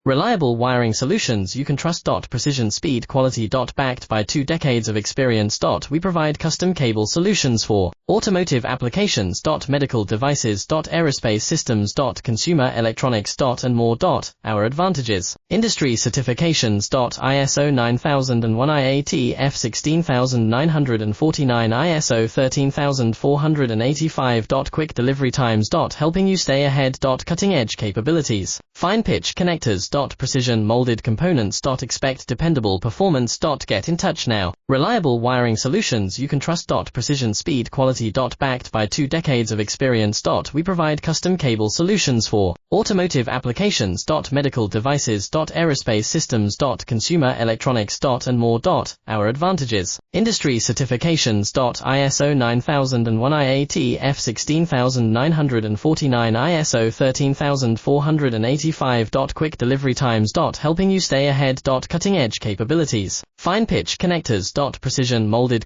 Reliable wiring solutions you can trust. Precision, speed, quality. Backed by 2 decades of experience. We provide custom cable solutions for automotive applications. Medical devices. Aerospace systems. Consumer electronics. And more. Our advantages: industry certifications. ISO 9001 IAT F16949 ISO 13485. Quick delivery times. Helping you stay ahead. Cutting edge capabilities: fine pitch connectors. Precision molded components. Expect dependable performance. Get in touch now. Reliable wiring solutions you can trust. Precision, speed, quality. Backed by 2 decades of experience. We provide custom cable solutions for automotive applications. Medical devices. Aerospace systems. Consumer electronics. And more. Our advantages: industry certifications. ISO 9001 IAT F16949 ISO 13485. Quick delivery times. Helping you stay ahead. Cutting edge capabilities: fine pitch connectors. Precision molded